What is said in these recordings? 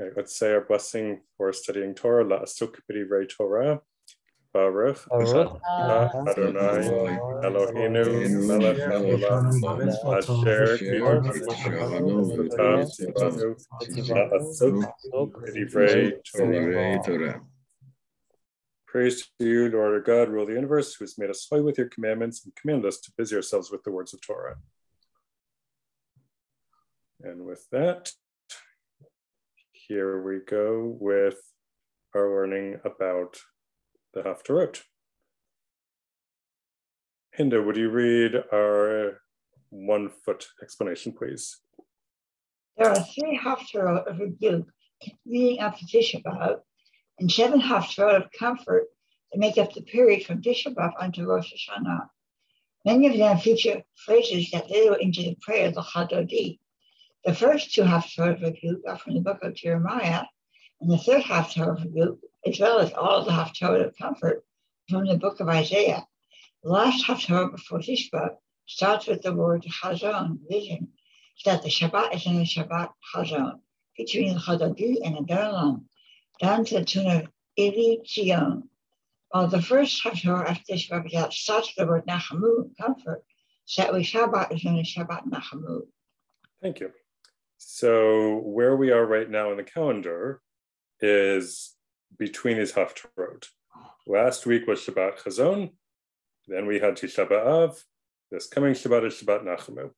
All right, let's say our blessing for studying Torah. La'asuk b'divrei Torah. Baruch Adonai Eloheinu melech haolam asher kiyam tzivanu la'asuk b'divrei Torah. Praise to you, Lord our God, rule the universe, who has made us holy with your commandments and commanded us to busy ourselves with the words of Torah. And with that, here we go with our learning about the Haftarot. Hinda, would you read our 1-foot explanation, please? There are 3 Haftarot of rebuke leading up to Tisha B'Av, and 7 Haftarot of comfort that make up the period from Tisha B'Av unto Rosh Hashanah. Many of them feature phrases that lead into the prayer of the Chadodi. The first 2 Haftarot of rebuke are from the book of Jeremiah, and the 3rd Haftarot of rebuke, as well as all of the Haftarot of comfort, from the book of Isaiah. The last Haftarot before Tisha B'Av starts with the word Chazon, vision, so that the Shabbat is in the Shabbat Chazon, featuring the Chadodi and the Darlam, down to the tune of Eli Zion. While the first Haftarot after Tisha B'Av starts with the word Nachamu, comfort, so that the Shabbat is in the Shabbat Nachamu. Thank you. So where we are right now in the calendar is between these Haftarot. Last week was Shabbat Chazon, then we had Tisha B'Av. This coming Shabbat is Shabbat Nachamu.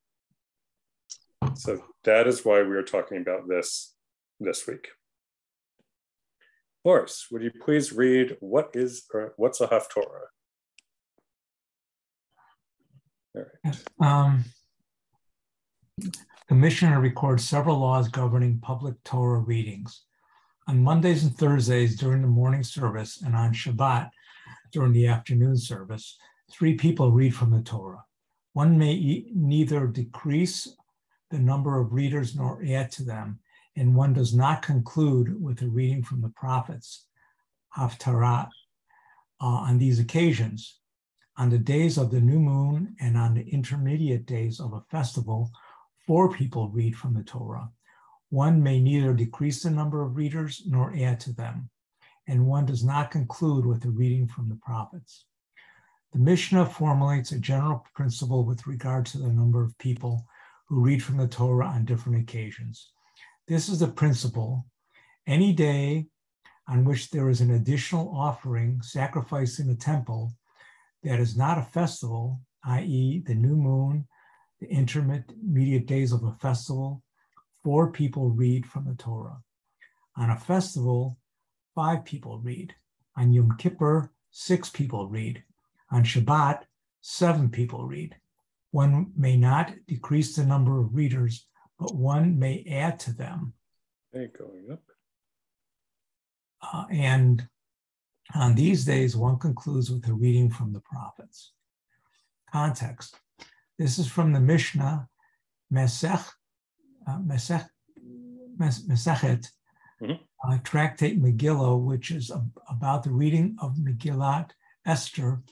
So that is why we are talking about this week. Boris, would you please read what's a Haftorah? All right. The Mishnah records several laws governing public Torah readings. On Mondays and Thursdays during the morning service and on Shabbat during the afternoon service, 3 people read from the Torah. One may neither decrease the number of readers nor add to them, and one does not conclude with a reading from the prophets, Haftarah, on these occasions. On the days of the new moon and on the intermediate days of a festival, 4 people read from the Torah. One may neither decrease the number of readers nor add to them, and one does not conclude with a reading from the prophets. The Mishnah formulates a general principle with regard to the number of people who read from the Torah on different occasions. This is the principle: any day on which there is an additional offering, sacrifice in the temple, that is not a festival, i.e. the new moon, the intermediate days of a festival, 4 people read from the Torah. On a festival, 5 people read. On Yom Kippur, 6 people read. On Shabbat, 7 people read. One may not decrease the number of readers, but one may add to them. Okay, going up. And on these days, one concludes with a reading from the prophets. Context. This is from the Mishnah, Masechet, Tractate Megillah, which is about the reading of Megillat Esther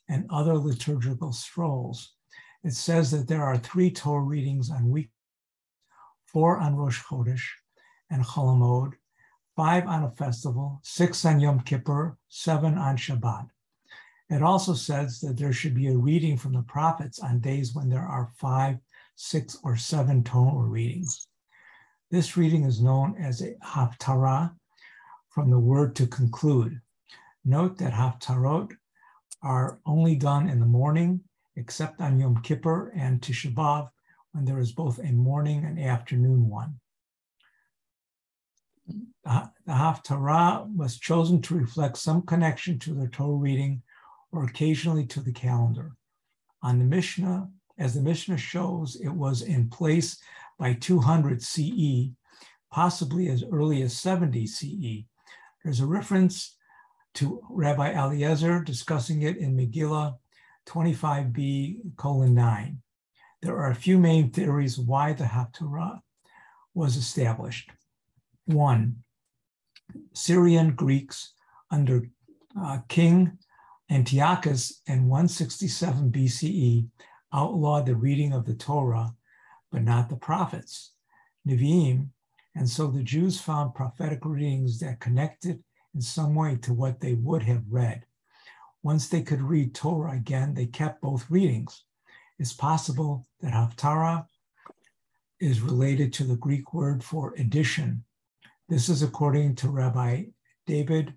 and other liturgical scrolls. It says that there are 3 Torah readings on week, 4 on Rosh Chodesh and Chol Hamoed, 5 on a festival, 6 on Yom Kippur, 7 on Shabbat. It also says that there should be a reading from the prophets on days when there are 5, 6, or 7 Torah readings. This reading is known as a Haftarah, from the word to conclude. Note that Haftarot are only done in the morning, except on Yom Kippur and Tisha B'Av, when there is both a morning and afternoon one. The Haftarah was chosen to reflect some connection to the Torah reading or occasionally to the calendar. On the Mishnah, as the Mishnah shows, it was in place by 200 CE, possibly as early as 70 CE. There's a reference to Rabbi Eliezer discussing it in Megillah 25b:9. There are a few main theories why the Haftarah was established. 1, Syrian Greeks under King Antiochus in 167 BCE outlawed the reading of the Torah, but not the prophets. Nevi'im And so the Jews found prophetic readings that connected in some way to what they would have read. Once they could read Torah again, they kept both readings. It's possible that Haftarah is related to the Greek word for edition. This is according to Rabbi David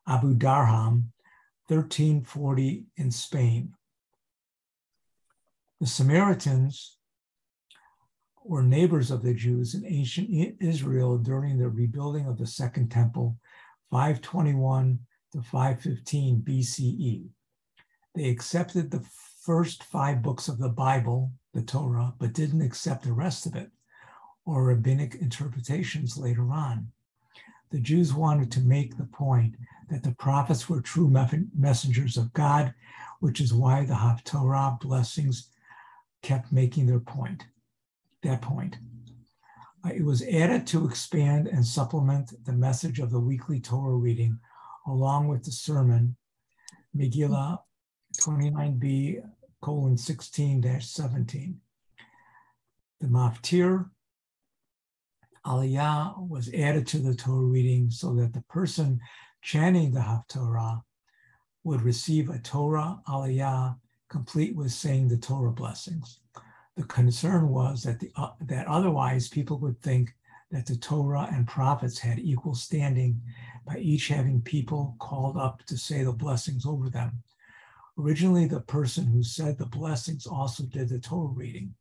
Abu Darham, 1340 in Spain. The Samaritans were neighbors of the Jews in ancient Israel during the rebuilding of the Second Temple, 521 to 515 BCE. They accepted the first 5 books of the Bible, the Torah, but didn't accept the rest of it, or rabbinic interpretations later on. The Jews wanted to make the point that the prophets were true messengers of God, which is why the Haftarah blessings kept making that point. It was added to expand and supplement the message of the weekly Torah reading, along with the sermon, Megillah 29b:16-17. The Maftir Aliyah was added to the Torah reading so that the person chanting the Haftarah would receive a Torah Aliyah complete with saying the Torah blessings. The concern was that that otherwise people would think that the Torah and prophets had equal standing by each having people called up to say the blessings over them. Originally, the person who said the blessings also did the Torah reading,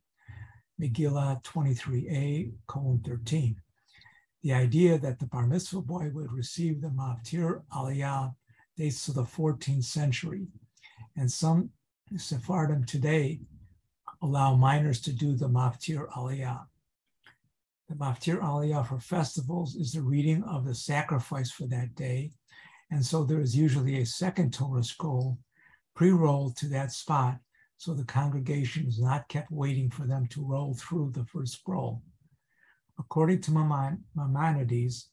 Megillah 23a:13. The idea that the bar mitzvah boy would receive the Maftir Aliyah dates to the 14th century, and some Sephardim today allow minors to do the Maftir Aliyah. The Maftir Aliyah for festivals is the reading of the sacrifice for that day, and so there is usually a second Torah scroll pre-rolled to that spot, so the congregation is not kept waiting for them to roll through the first scroll. According to Maimonides,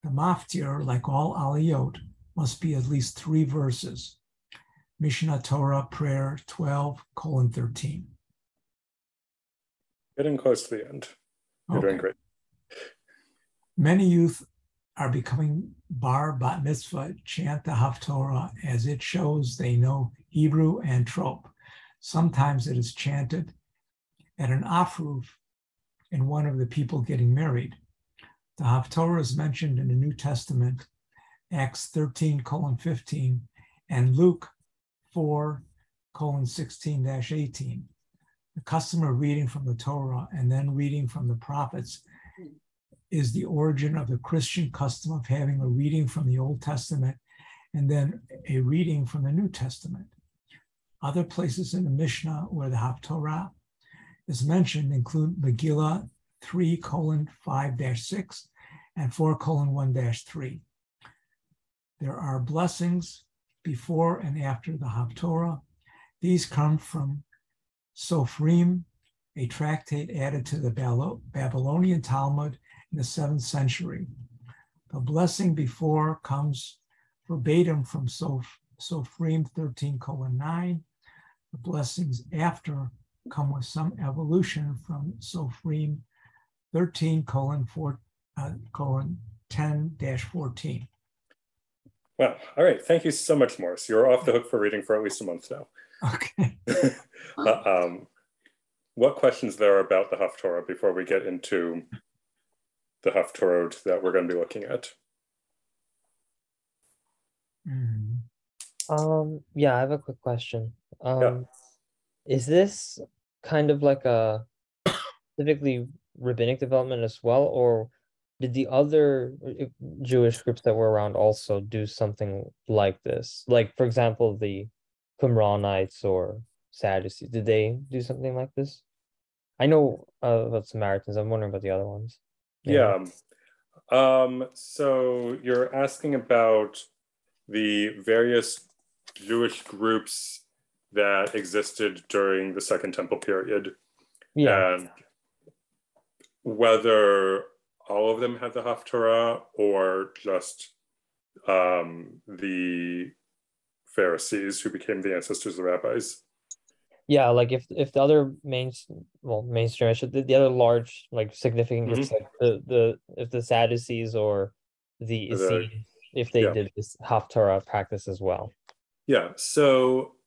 the Maftir, like all Aliyot, must be at least 3 verses. Mishnah Torah Prayer 12:13. Getting close to the end. You're doing great. Many youth are becoming bar bat mitzvah, chant the Haftarah, as it shows they know Hebrew and trope. Sometimes it is chanted at an afruf in one of the people getting married. The Haftarah is mentioned in the New Testament, Acts 13:15, and Luke 4:16-18. The custom of reading from the Torah and then reading from the prophets is the origin of the Christian custom of having a reading from the Old Testament and then a reading from the New Testament. Other places in the Mishnah where the Haftarah is mentioned include Megillah 3:5-6 and 4:1-3. There are blessings before and after the Haftarah. These come from Sofrim, a tractate added to the Babylonian Talmud in the 7th century. The blessing before comes verbatim from Sofrim 13:9. The blessings after come with some evolution from Sofrim 13:10-14. Wow. All right. Thank you so much, Morris. You're off the hook for reading for at least a month now. Okay. What questions there are about the Haftarah before we get into the Haftarot that we're going to be looking at? Yeah, I have a quick question. Yeah. Is this kind of like a specifically rabbinic development as well, or did the other Jewish groups that were around also do something like this? Like, for example, the Qumranites or Sadducees, did they do something like this? I know about Samaritans. I'm wondering about the other ones. Yeah. So you're asking about the various Jewish groups that existed during the Second Temple period. Yeah. And whether all of them had the Haftarah or just the Pharisees who became the ancestors of the rabbis. Yeah, like if the other mainstream, the other large like significant groups like if the Sadducees or the Essenes, if they did this Haftarah practice as well. Yeah. So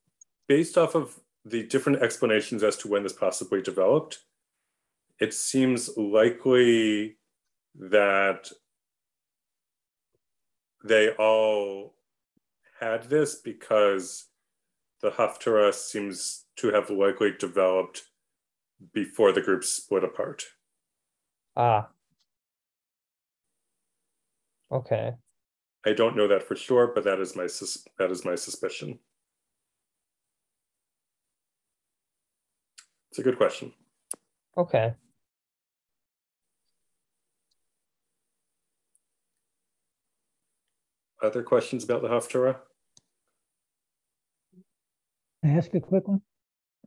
based off of the different explanations as to when this possibly developed, it seems likely that they all had this because the Haftarah seems to have likely developed before the groups split apart. Ah. Okay. I don't know that for sure, but that is my suspicion. It's a good question. Okay. Other questions about the Haftarah? Can I ask a quick one?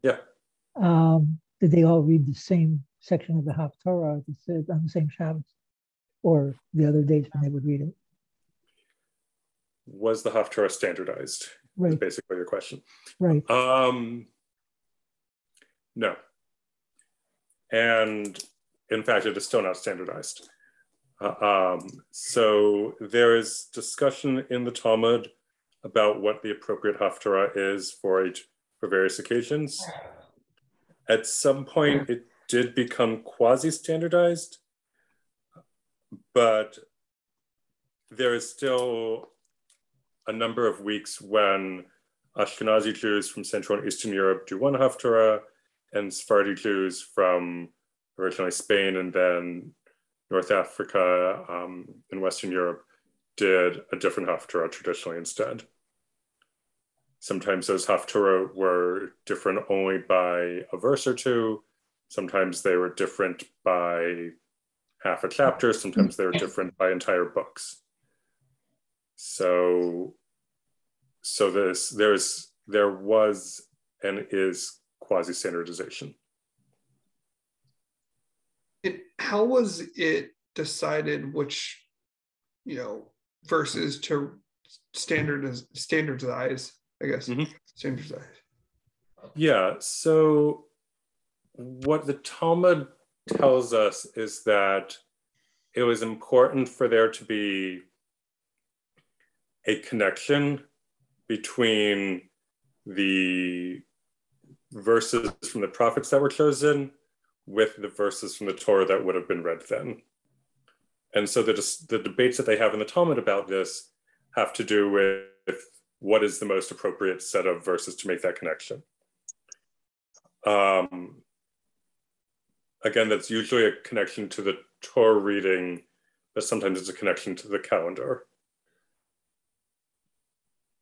Yeah. Did they all read the same section of the Haftarah on the same Shabbos, or the other days when they would read it? Was the Haftarah standardized? Right. Is basically your question. Right. No. And in fact, it is still not standardized. So there is discussion in the Talmud about what the appropriate Haftarah is for various occasions. At some point, it did become quasi-standardized, but there is still a number of weeks when Ashkenazi Jews from Central and Eastern Europe do one Haftarah, and Sephardi Jews from originally Spain and then North Africa and Western Europe did a different Haftarah traditionally instead. Sometimes those Haftarah were different only by a verse or two. Sometimes they were different by half a chapter. Sometimes they were different by entire books. So there was and is quasi-standardization. How was it decided which, verses to standardize? I guess standardize. Yeah. So what the Talmud tells us is that it was important for there to be a connection between the verses from the prophets that were chosen with the verses from the Torah that would have been read then. And so the debates that they have in the Talmud about this have to do with what is the most appropriate set of verses to make that connection. Again, that's usually a connection to the Torah reading, but sometimes it's a connection to the calendar,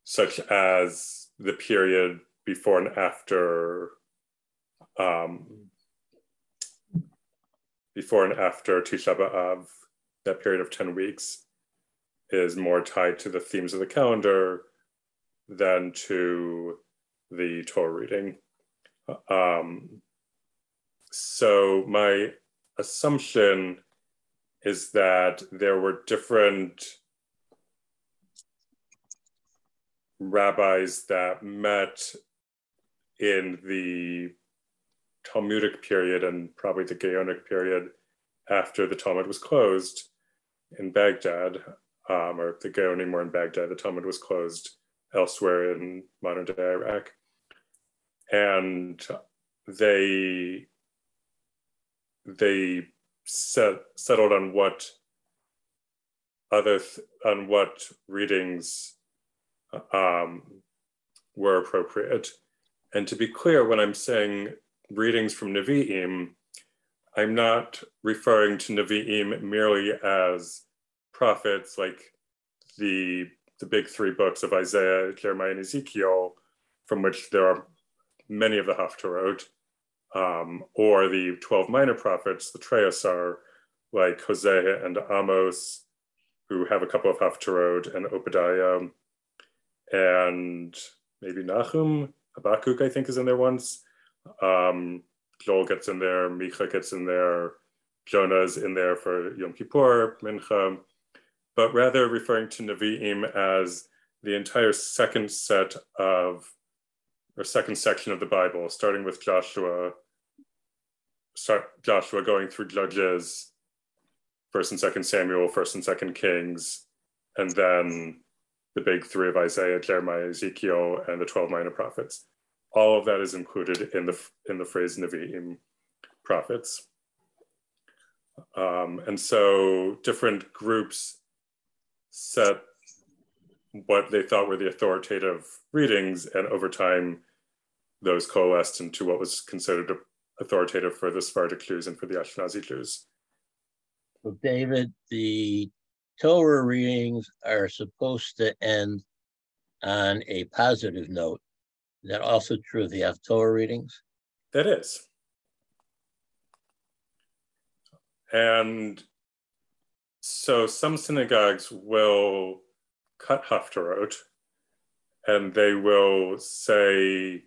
such as the period before and after Tisha B'Av. That period of 10 weeks is more tied to the themes of the calendar than to the Torah reading. So my assumption is that there were different rabbis that met in the Talmudic period and probably the Gaonic period after the Talmud was closed in Baghdad, or the Gaonim were in Baghdad. The Talmud was closed elsewhere in modern day Iraq. And they settled on what readings were appropriate. And to be clear, when I'm saying readings from Nevi'im, I'm not referring to Nevi'im merely as prophets like the big three books of Isaiah, Jeremiah, and Ezekiel, from which there are many of the Haftarot, or the 12 minor prophets, the Treasar, like Hosea and Amos, who have a couple of Haftarot, and Obadiah, and maybe Nahum, Habakkuk, I think, is in there once. Joel gets in there, Micha gets in there, Jonah's in there for Yom Kippur, Mincha, but rather referring to Nevi'im as the entire second set of or second section of the Bible, starting with Joshua going through Judges, 1st and 2nd Samuel, 1st and 2nd Kings, and then the big three of Isaiah, Jeremiah, Ezekiel, and the 12 minor prophets. All of that is included in the phrase Nevi'im, prophets. And so different groups set what they thought were the authoritative readings, and over time, those coalesced into what was considered authoritative for the Sephardic Jews and for the Ashkenazi Jews. So David, the Torah readings are supposed to end on a positive note. Is that also true of the Haftarah readings? That is. And so some synagogues will cut Haftarot, and they will say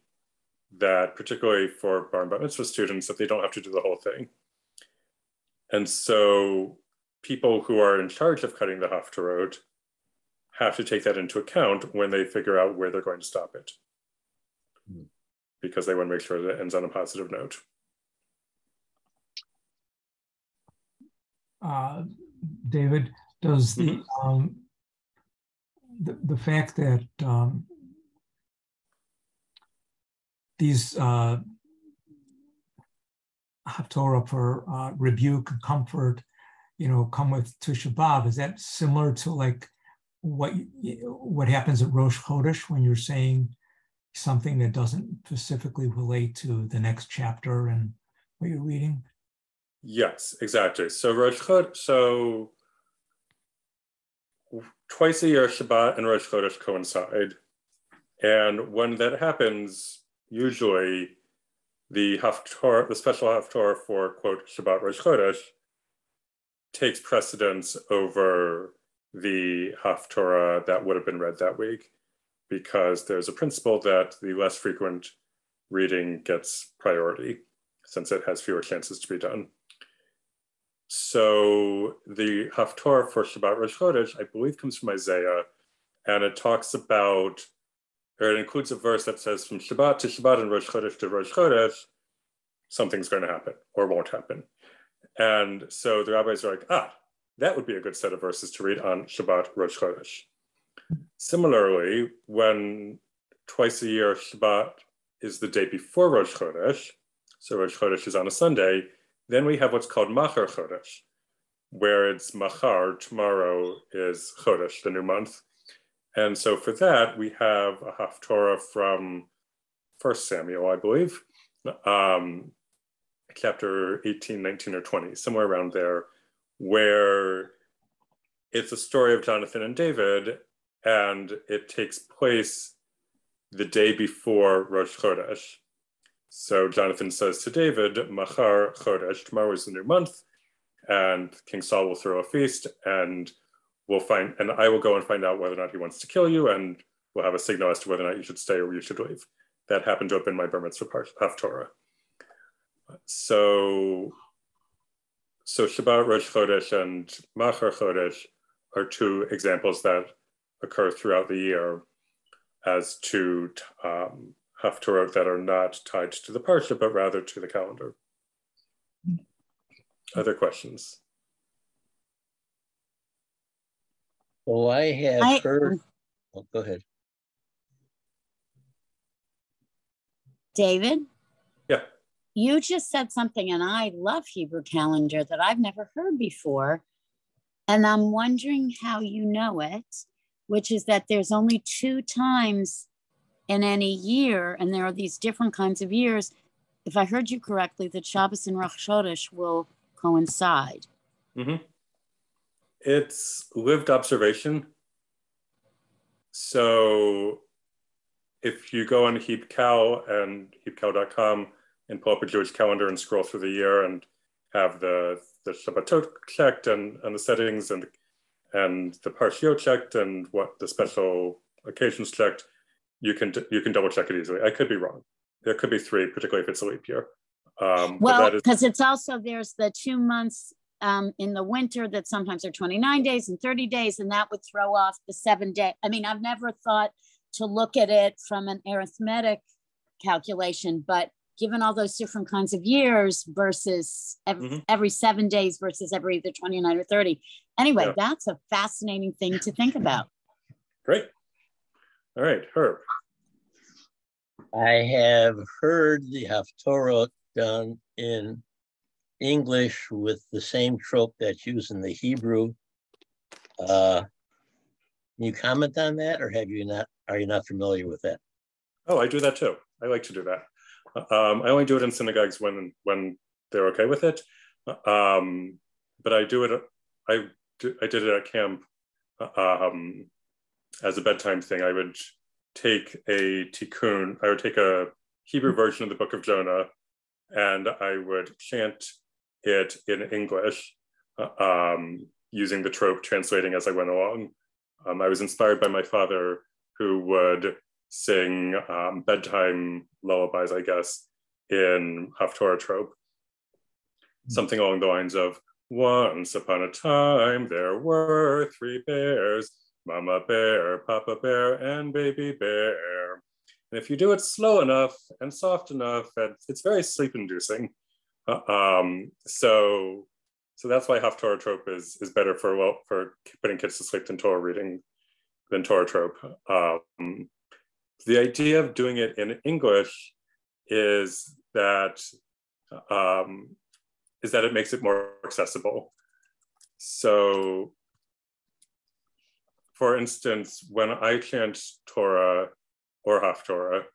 that, particularly for bar and bat mitzvah students, that they don't have to do the whole thing. And so people who are in charge of cutting the Haftarot have to take that into account when they figure out where they're going to stop it, because they want to make sure that it ends on a positive note. David, does the fact that these Haftarah for rebuke and comfort, come with Tisha B'Av, is that similar to like what happens at Rosh Chodesh when you're saying something that doesn't specifically relate to the next chapter and what you're reading? Yes, exactly. So Rosh Chodesh, so twice a year, Shabbat and Rosh Chodesh coincide. And when that happens, usually the Haftarah, the special Haftarah for, quote, Shabbat Rosh Chodesh, takes precedence over the Haftarah that would have been read that week, because there's a principle that the less frequent reading gets priority, since it has fewer chances to be done. So the Haftarah for Shabbat Rosh Chodesh, I believe, comes from Isaiah, and it talks about, or it includes a verse that says, from Shabbat to Shabbat and Rosh Chodesh to Rosh Chodesh, something's going to happen or won't happen. And so the rabbis are like, that would be a good set of verses to read on Shabbat Rosh Chodesh. Similarly, when twice a year Shabbat is the day before Rosh Chodesh, so Rosh Chodesh is on a Sunday, then we have what's called Machar Chodesh, where it's Machar, tomorrow is Chodesh, the new month. And so for that, we have a Haftarah from 1 Samuel, I believe, chapter 18, 19, or 20, somewhere around there, where it's a story of Jonathan and David, and it takes place the day before Rosh Chodesh. So Jonathan says to David, Machar Chodesh, tomorrow is the new month, and King Saul will throw a feast, and I will go and find out whether or not he wants to kill you, and we'll have a signal as to whether or not you should stay or you should leave. That happened to have been my bar mitzvah Haftarah. So Shabbat Rosh Chodesh and Machar Chodesh are two examples that occur throughout the year as two Haftarot that are not tied to the parsha, but rather to the calendar. Other questions? Well, I have heard. Oh, go ahead. David? Yeah. You just said something, and I love Hebrew calendar, that I've never heard before. And I'm wondering how you know it, which is that there's only 2 times in any year, and there are these different kinds of years. If I heard you correctly, that Shabbos and Rosh Chodesh will coincide. Mm-hmm. It's lived observation. So if you go on HeapCal and heapcal.com and pull up a Jewish calendar and scroll through the year and have the Shabbatot checked and the settings and the Parshiot checked and what the special occasions checked, you can double check it easily. I could be wrong. There could be 3, particularly if it's a leap year. Well, because it's also, there's the 2 months in the winter that sometimes are 29 days and 30 days, and that would throw off the 7 day. I mean, I've never thought to look at it from an arithmetic calculation, but given all those different kinds of years versus every 7 days versus every either 29 or 30. Anyway, that's a fascinating thing to think about. Great. All right, Herb. I have heard the Haftarot done in English with the same trope that's used in the Hebrew. Can you comment on that, or are you not familiar with that? Oh, I do that too. I like to do that. I only do it in synagogues when they're okay with it. But I do it. I did it at camp as a bedtime thing. I would take a tikkun. I would take a Hebrew version of the Book of Jonah, and I would chant it in English using the trope, translating as I went along. I was inspired by my father, who would sing bedtime lullabies, I guess, in Haftarah trope. Something along the lines of, once upon a time, there were 3 bears, Mama Bear, Papa Bear, and Baby Bear. And if you do it slow enough and soft enough, it's very sleep-inducing. So that's why Haftarah trope is better for putting kids to sleep than Torah reading, than Torah trope. The idea of doing it in English is that it makes it more accessible. So, for instance, when I chant Torah or Haftarah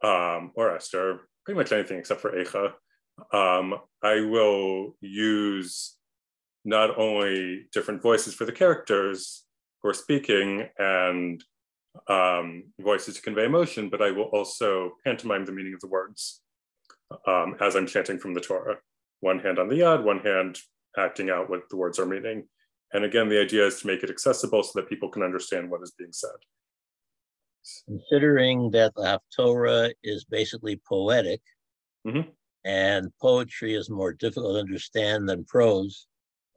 or Esther, pretty much anything except for Eicha, I will use not only different voices for the characters who are speaking and voices to convey emotion, but I will also pantomime the meaning of the words as I'm chanting from the Torah. One hand on the yad, one hand acting out what the words are meaning. And again, the idea is to make it accessible so that people can understand what is being said. Considering that the Haftarah is basically poetic, and poetry is more difficult to understand than prose,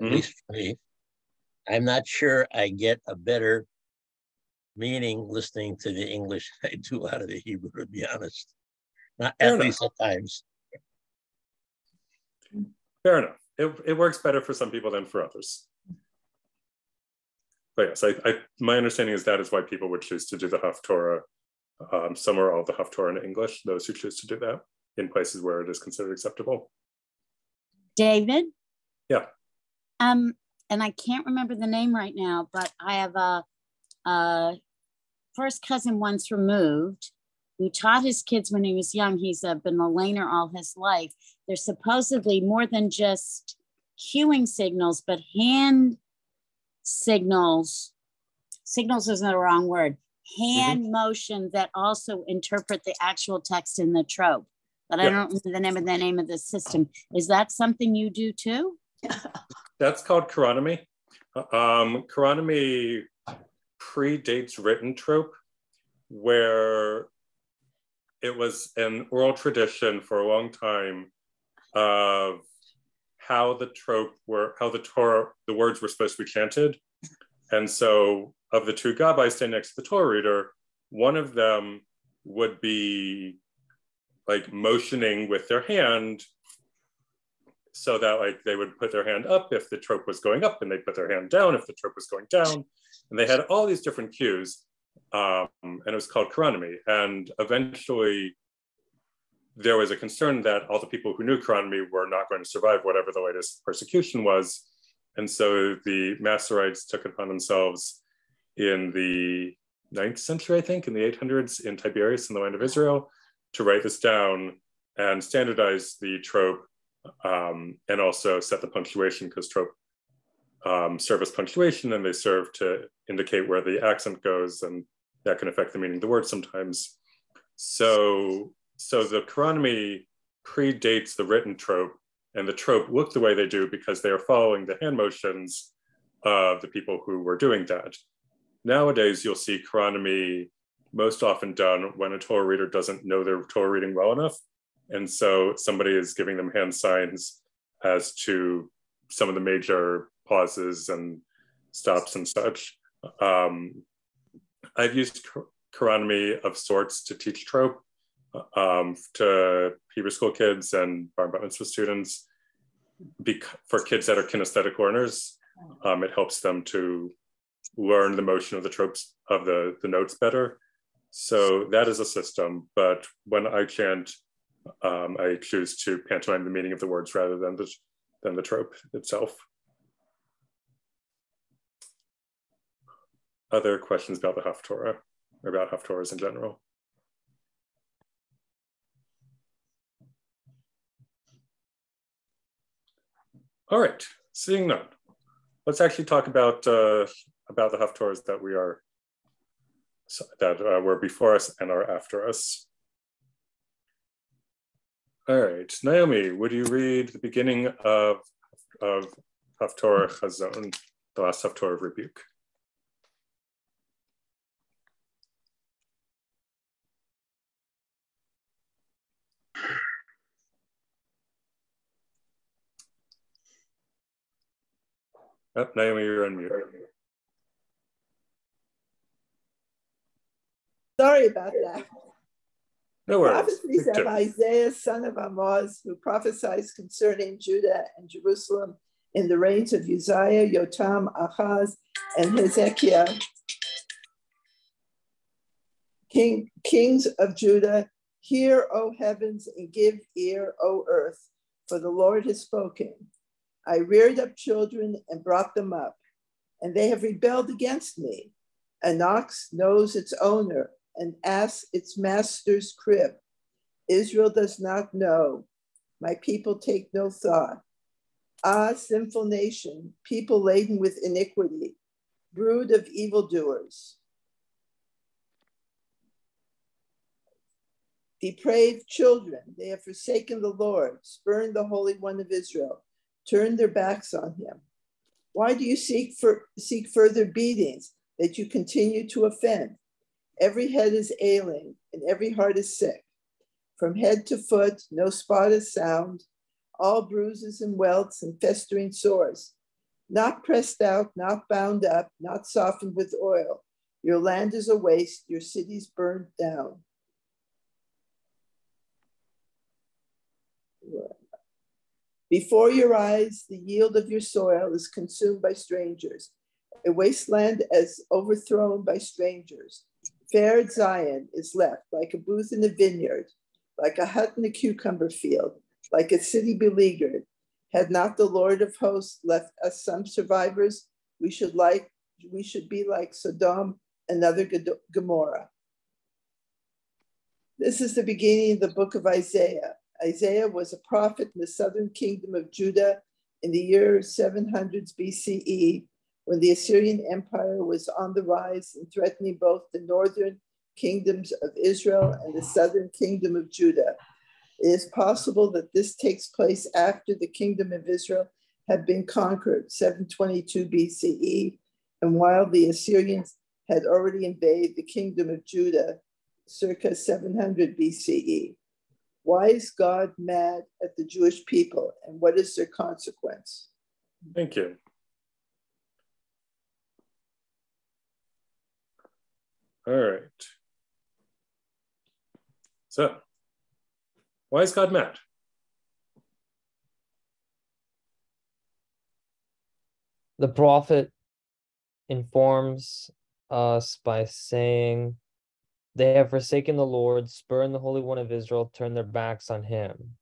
at least for me, I'm not sure I get a better meaning listening to the English than I do out of the Hebrew, to be honest. Not at least at times. Fair enough. It works better for some people than for others. But yes, my understanding is that is why people would choose to do the Haftarah, some or all the Haftarah in English, those who choose to do that in places where it is considered acceptable. David? Yeah. And I can't remember the name right now, but I have a first cousin once removed who taught his kids when he was young. He's been a laner all his life. There's supposedly more than just cueing signals, but hand signals isn't the wrong word, hand motion that also interpret the actual text in the trope. But I don't remember the name of the system. Is that something you do too? That's called chironomy. Chironomy predates written trope, where it was an oral tradition for a long time of how the words were supposed to be chanted. And so of the 2 gabbais standing next to the Torah reader, one of them would be like motioning with their hand so that like they would put their hand up if the trope was going up, and they'd put their hand down if the trope was going down. And they had all these different cues, and it was called chironomy. And eventually there was a concern that all the people who knew chironomy were not going to survive whatever the latest persecution was. And so the Masoretes took it upon themselves in the 9th century, I think, in the 800s in Tiberias in the land of Israel, to write this down and standardize the trope, and also set the punctuation, because trope serve as punctuation, and they serve to indicate where the accent goes, and that can affect the meaning of the word sometimes. So the chironomy predates the written trope, and the trope look the way they do because they are following the hand motions of the people who were doing that. Nowadays, you'll see chironomy most often done when a Torah reader doesn't know their Torah reading well enough. And so somebody is giving them hand signs as to some of the major pauses and stops and such. I've used chironomy of sorts to teach trope, to Hebrew school kids and bar mitzvah students. For kids that are kinesthetic learners, it helps them to learn the motion of the tropes of the notes better. So that is a system. But when I chant, I choose to pantomime the meaning of the words rather than the trope itself. Other questions about the Haftorah, or about Haftorahs in general? All right, seeing none, let's actually talk about the Haftorahs that were before us and are after us. All right, Naomi, would you read the beginning of Haftorah Chazon, the last Haftorah of Rebuke? Oh, Naomi, you're on mute. Sorry about that. No worries. Prophecies of Isaiah, son of Amoz, who prophesies concerning Judah and Jerusalem in the reigns of Uzziah, Yotam, Ahaz, and Hezekiah, kings of Judah. Hear, O heavens, and give ear, O earth, for the Lord has spoken. I reared up children and brought them up, and they have rebelled against me. An ox knows its owner, an ass its master's crib. Israel does not know. My people take no thought. Ah, sinful nation, people laden with iniquity, brood of evildoers. Depraved children, they have forsaken the Lord, spurned the Holy One of Israel, turned their backs on him. Why do you seek further beatings, that you continue to offend? Every head is ailing, and every heart is sick. From head to foot, no spot is sound, all bruises and welts and festering sores. Not pressed out, not bound up, not softened with oil. Your land is a waste, your cities burned down. Before your eyes, the yield of your soil is consumed by strangers, a wasteland as overthrown by strangers. Fair Zion is left like a booth in a vineyard, like a hut in a cucumber field, like a city beleaguered. Had not the Lord of hosts left us some survivors, we should be like Sodom, another Gomorrah. This is the beginning of the book of Isaiah. Isaiah was a prophet in the southern kingdom of Judah in the year 700 BCE, when the Assyrian Empire was on the rise and threatening both the northern kingdoms of Israel and the southern kingdom of Judah. It is possible that this takes place after the kingdom of Israel had been conquered, 722 BCE, and while the Assyrians had already invaded the kingdom of Judah, circa 700 BCE. Why is God mad at the Jewish people, and what is their consequence? Thank you. All right. So, why is God mad? The prophet informs us by saying, they have forsaken the Lord, spurned the Holy One of Israel, turned their backs on him.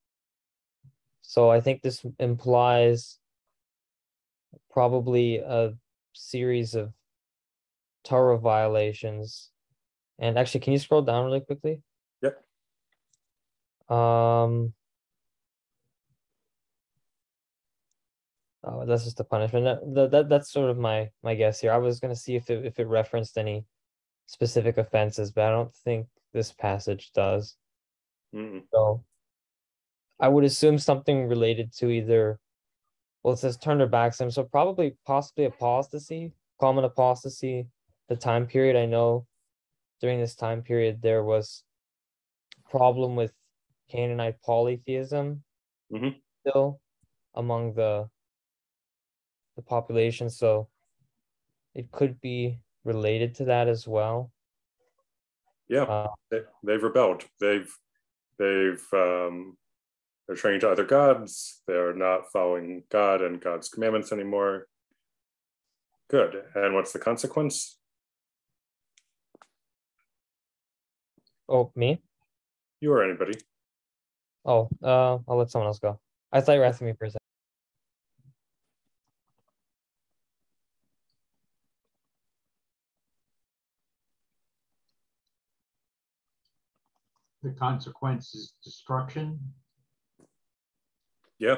So I think this implies probably a series of Torah violations. And actually, can you scroll down really quickly? Yep. Oh, that's just a punishment. That's sort of my guess here. I was going to see if it referenced any specific offenses, but I don't think this passage does. So I would assume something related to either, well, it says turn their backs on him, so possibly apostasy, common apostasy, the time period. I know during this time period there was a problem with Canaanite polytheism still among the population, so it could be related to that as well. Yeah, they've rebelled. They've They're turning to other gods. They're not following God and God's commandments anymore. Good. And what's the consequence? Oh, me? You or anybody. Oh, I'll let someone else go. I thought you were asking me for a second. The consequence is destruction. Yeah.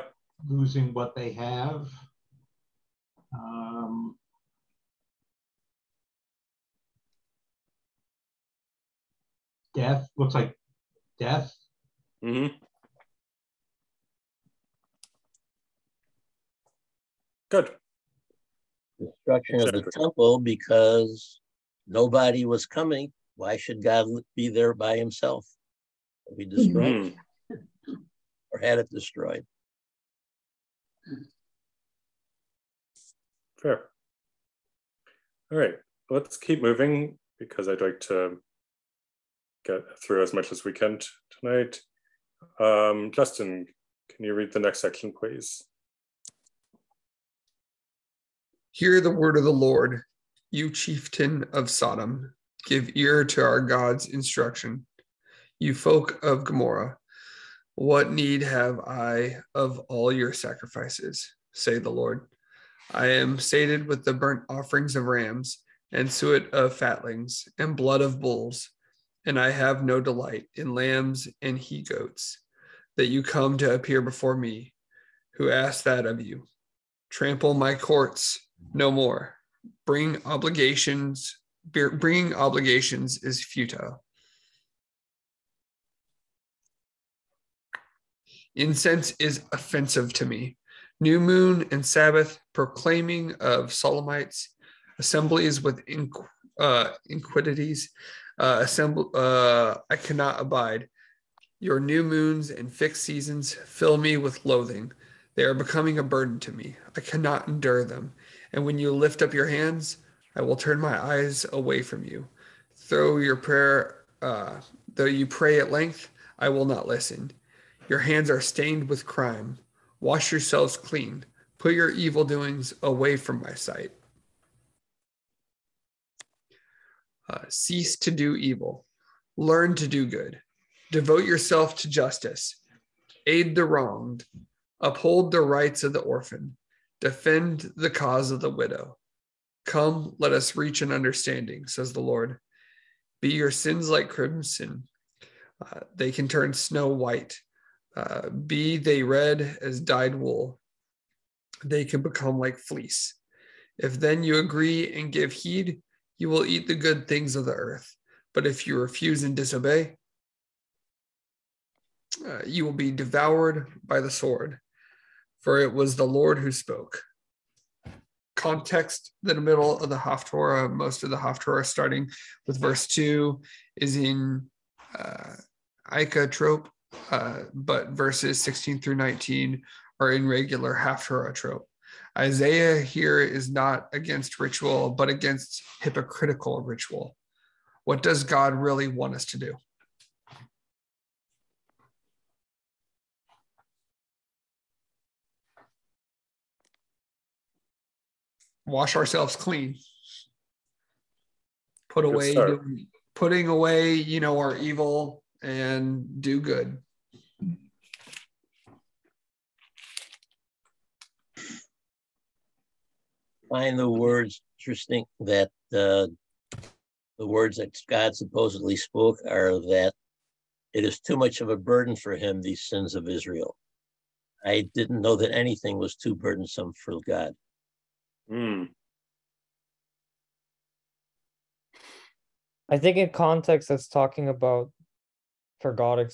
Losing what they have. Death. Looks like death. Mm-hmm. Good. Destruction of the temple because nobody was coming. Why should God be there by himself? We destroyed it or had it destroyed. Fair. All right, let's keep moving because I'd like to get through as much as we can tonight. Justin, can you read the next section, please? Hear the word of the Lord, you chieftain of Sodom. Give ear to our God's instruction. You folk of Gomorrah, what need have I of all your sacrifices, say the Lord. I am sated with the burnt offerings of rams, and suet of fatlings, and blood of bulls, and I have no delight in lambs and he-goats, that you come to appear before me, who ask that of you. Trample my courts no more. Bringing obligations is futile. Incense is offensive to me. New moon and Sabbath, proclaiming of Sodomites, assemblies with iniquities, I cannot abide. Your new moons and fixed seasons fill me with loathing. They are becoming a burden to me. I cannot endure them. And when you lift up your hands, I will turn my eyes away from you. Though you pray at length, I will not listen. Your hands are stained with crime. Wash yourselves clean. Put your evil doings away from my sight. Cease to do evil. Learn to do good. Devote yourself to justice. Aid the wronged. Uphold the rights of the orphan. Defend the cause of the widow. Come, let us reach an understanding, says the Lord. Be your sins like crimson. They can turn snow white. Be they red as dyed wool. They can become like fleece. If then you agree and give heed, you will eat the good things of the earth. But if you refuse and disobey, you will be devoured by the sword. For it was the Lord who spoke. Context, the middle of the Haftarah, most of the Haftarah starting with verse 2 is in Ica trope, but verses 16 through 19 are in regular Haftarah trope. Isaiah here is not against ritual, but against hypocritical ritual. What does God really want us to do? Wash ourselves clean. Putting away, our evil and do good. Find the words interesting that the words that God supposedly spoke are that it is too much of a burden for him, these sins of Israel. I didn't know that anything was too burdensome for God. I think in context that's talking about for God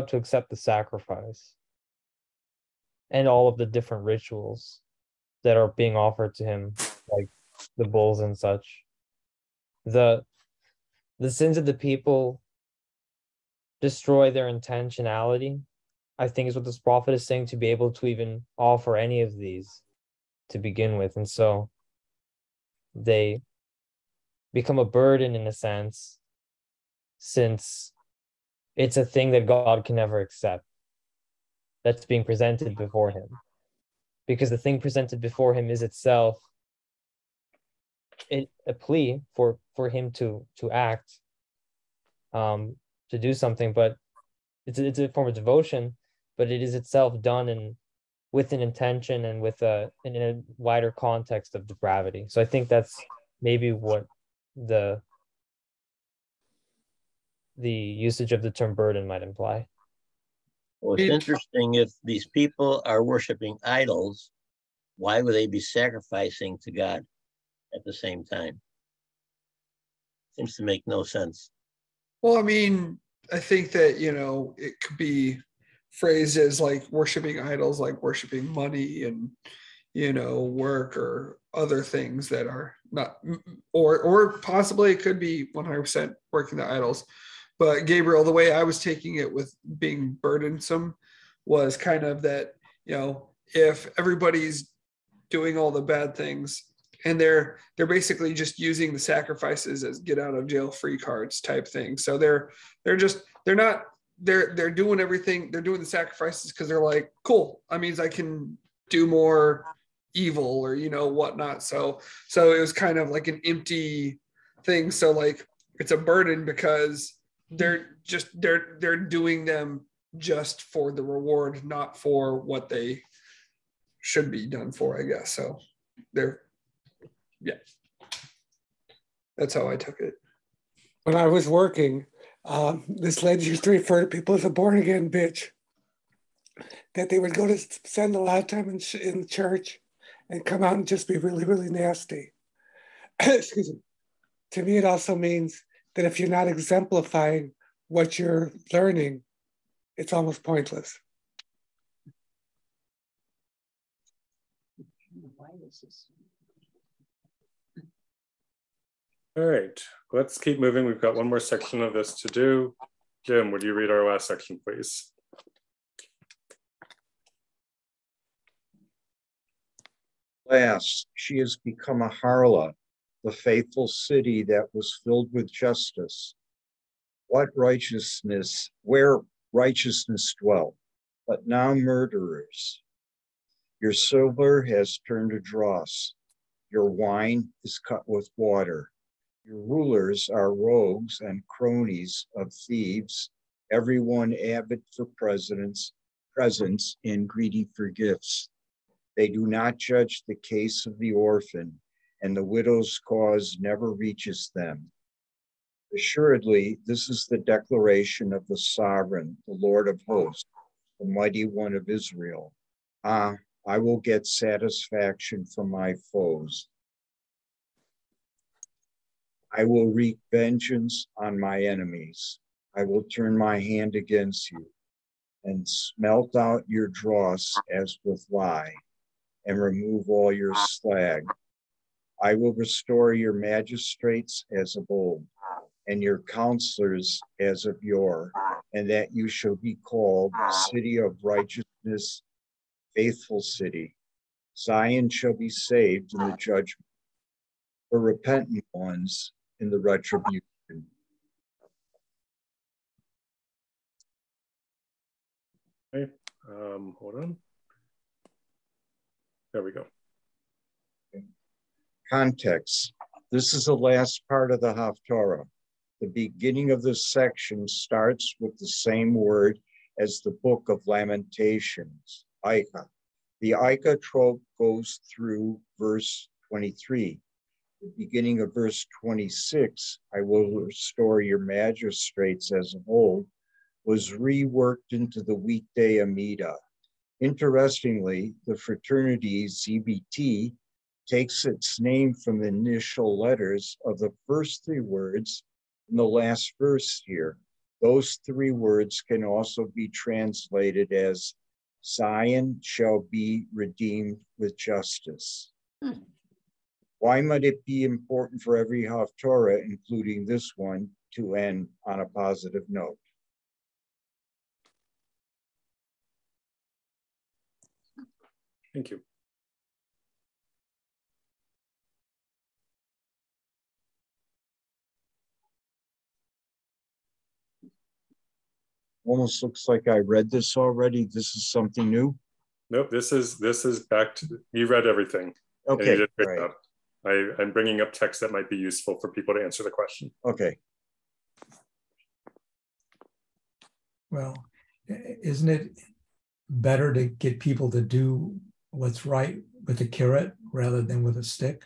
to accept the sacrifice and all of the different rituals that are being offered to him, like the bulls and such. The sins of the people destroy their intentionality, I think is what this prophet is saying, to be able to even offer any of these to begin with. And so they become a burden in a sense, since it's a thing that God can never accept that's being presented before him. Because the thing presented before him is itself a plea for him to act, to do something, but it's a form of devotion, but it is itself done with an intention and in a wider context of depravity. So I think that's maybe what the usage of the term burden might imply. Well, it's interesting, if these people are worshiping idols, why would they be sacrificing to God at the same time? Seems to make no sense. Well, I mean, I think that, it could be phrased as like worshiping idols, like worshiping money and, work or other things that are not, or possibly it could be 100% working the idols. But Gabriel, the way I was taking it with being burdensome was kind of that, if everybody's doing all the bad things and they're basically just using the sacrifices as get out of jail free cards type thing. So they're doing everything. They're doing the sacrifices because they're like, cool, that means I can do more evil or, whatnot. So it was kind of like an empty thing. So like, it's a burden because they're doing them just for the reward, not for what they should be done for, I guess. So that's how I took it. When I was working, this lady used to refer to people as a born again bitch, that they would go to spend a lot of time in church and come out and just be really, really nasty. Excuse me. To me, it also means that if you're not exemplifying what you're learning, it's almost pointless. All right, let's keep moving. We've got one more section of this to do. Jim, would you read our last section, please? Alas, she has become a harlot, the faithful city that was filled with justice. Where righteousness dwelt, but now murderers. Your silver has turned to dross. Your wine is cut with water. Your rulers are rogues and cronies of thieves, everyone avid for presents and greedy for gifts. They do not judge the case of the orphan, and the widow's cause never reaches them. Assuredly, this is the declaration of the sovereign, the Lord of hosts, the mighty one of Israel. I will get satisfaction from my foes. I will wreak vengeance on my enemies. I will turn my hand against you and smelt out your dross as with lye and remove all your slag. I will restore your magistrates as of old and your counselors as of yore, and that you shall be called city of righteousness, faithful city. Zion shall be saved in the judgment, the repentant ones in the retribution. Okay, hold on. There we go. Context. This is the last part of the Haftarah. The beginning of this section starts with the same word as the book of Lamentations, Ica. The Ica trope goes through verse 23. The beginning of verse 26, I will restore your magistrates as of old, was reworked into the weekday Amida. Interestingly, the fraternity ZBT takes its name from the initial letters of the first three words in the last verse here. Those three words can also be translated as Zion shall be redeemed with justice. Why might it be important for every Haftarah, including this one, to end on a positive note? Thank you. almost looks like I read this already. This is something new. Nope, this is back to, you read everything. Okay, and you did a great right. job. I'm bringing up text that might be useful for people to answer the question. Okay. Well, isn't it better to get people to do what's right with a carrot rather than with a stick?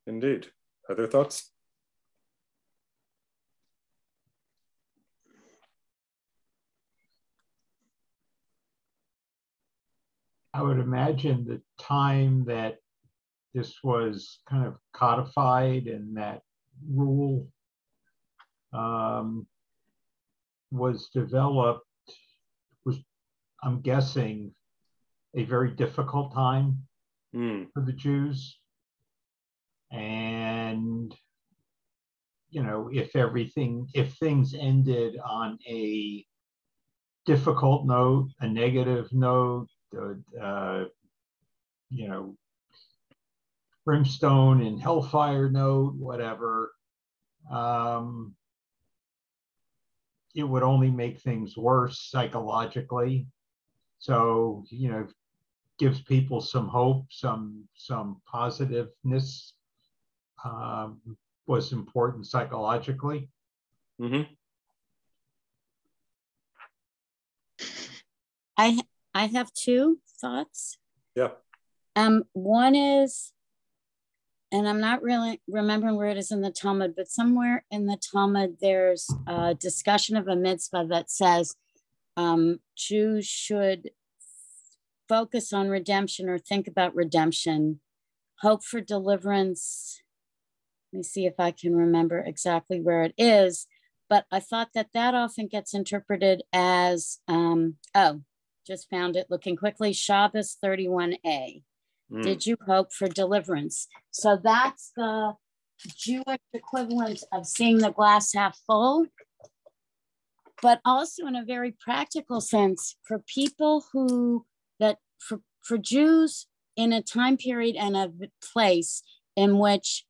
Indeed. Other thoughts? I would imagine the time that this was kind of codified and that rule was developed was, I'm guessing, a very difficult time for the Jews. And, you know, if things ended on a difficult note, a negative note, you know, brimstone and hellfire note, whatever, it would only make things worse psychologically. So, you know, gives people some hope, some positiveness was important psychologically. I have two thoughts. Yeah. One is, and I'm not really remembering where it is in the Talmud, but somewhere in the Talmud, there's a discussion of a mitzvah that says Jews should focus on redemption or think about redemption, hope for deliverance. Let me see if I can remember exactly where it is, but I thought that often gets interpreted as, just found it looking quickly, Shabbos 31a. Did you hope for deliverance? So that's the Jewish equivalent of seeing the glass half full, but also in a very practical sense for people for Jews in a time period and a place in which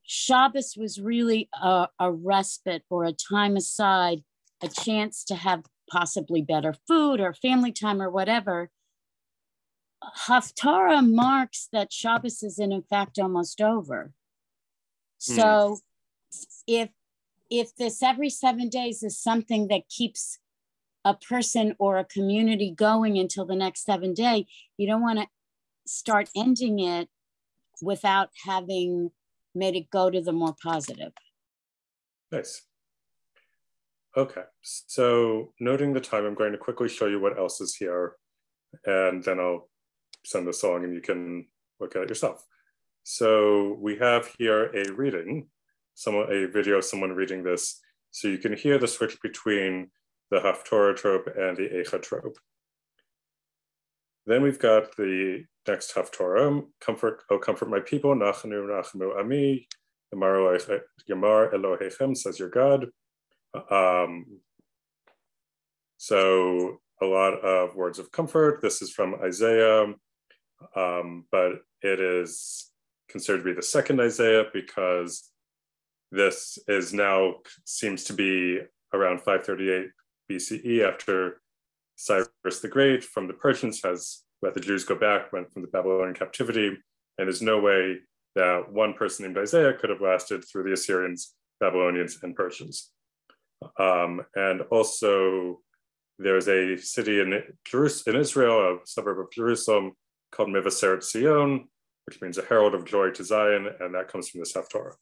Shabbos was really a respite or a time aside, a chance to have possibly better food or family time or whatever. Haftarah marks that Shabbos is in fact almost over. So if this every 7 days is something that keeps a person or a community going until the next 7 days, you don't want to start ending it without having made it go to the more positive. Nice. Okay, so noting the time, I'm going to quickly show you what else is here, and then I'll send the song and you can look at it yourself. So we have here a reading, a video of someone reading this, so you can hear the switch between the Haftarah trope and the Eicha trope. Then we've got the next Haftarah, comfort, oh comfort my people, Nachanu Nachamu Ami, Yamar Elohechem, says your God. So a lot of words of comfort. This is from Isaiah, but it is considered to be the second Isaiah because this is now seems to be around 538 BCE after Cyrus the Great from the Persians has let the Jews go back, went from the Babylonian captivity, and there's no way that one person named Isaiah could have lasted through the Assyrians, Babylonians, and Persians. And also there's a city in Israel, a suburb of Jerusalem called Mevaseret Zion, which means a herald of joy to Zion, and that comes from this Haftarah.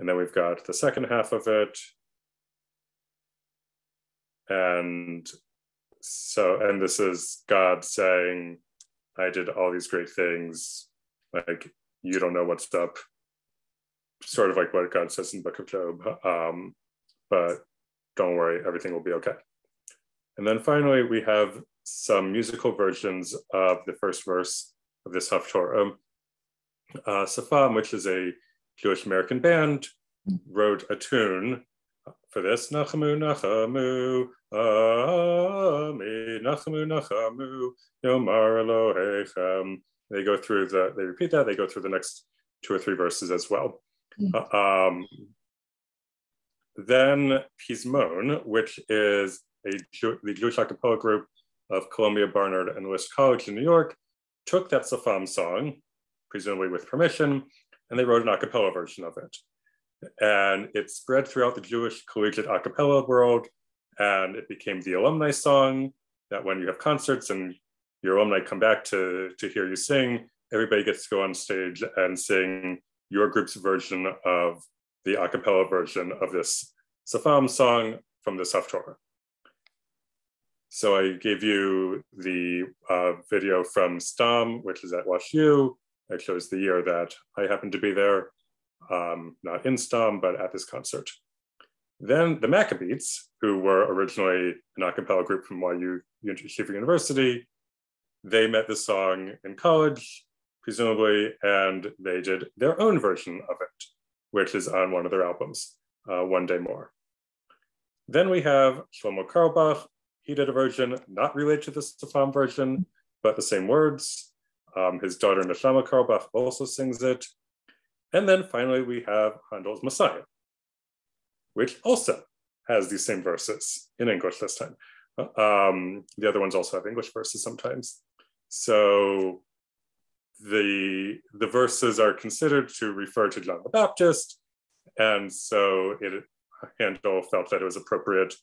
And then we've got the second half of it. And this is God saying, I did all these great things, like, you don't know what's up. Sort of like what God says in the book of Job. But don't worry, everything will be okay. And then finally, we have some musical versions of the first verse of this Haftarah. Safam, which is a Jewish American band, wrote a tune for this. Nachamu, Nachamu, Ami, Nachamu, Nachamu, Yomar Elohechem, They go through they repeat that, they go through the next 2 or 3 verses as well. Then Pismon, which is the Jewish a cappella group of Columbia, Barnard, and List College in New York, took that Safam song, presumably with permission, and they wrote an a cappella version of it. And it spread throughout the Jewish collegiate a cappella world, and it became the alumni song that when you have concerts and your alumni come back to hear you sing, everybody gets to go on stage and sing your group's version of the a cappella version of this Safam song from the Haftarot. So I gave you the video from Stam, which is at Wash U. It shows the year that I happened to be there, not in Stam, but at this concert. Then the Maccabees, who were originally an a cappella group from YU Yeshiva University, they met the song in college, presumably, and they did their own version of it, which is on one of their albums, One Day More. Then we have Shlomo Carlebach. He did a version not related to the Safam version, but the same words. His daughter Neshama Carlebach also sings it. And then finally we have Handel's Messiah, which also has these same verses in English this time. The other ones also have English verses sometimes. So the verses are considered to refer to John the Baptist, and so Handel felt that it was appropriate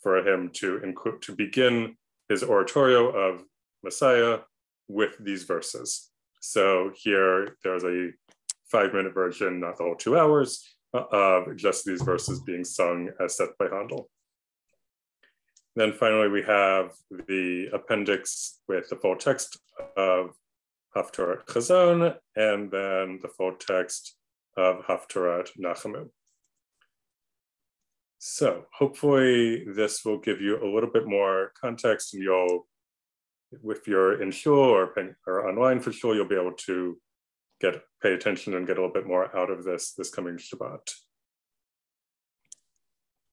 for him to begin his oratorio of Messiah with these verses. So here there's a 5-minute version, not the whole 2 hours, of just these verses being sung as set by Handel. Then finally we have the appendix with the full text of Haftarot Chazon, and then the full text of Haftarot Nachamu. So hopefully this will give you a little bit more context, and you'll, if you're in shul or online for shul, you'll be able to pay attention and get a little bit more out of this coming Shabbat.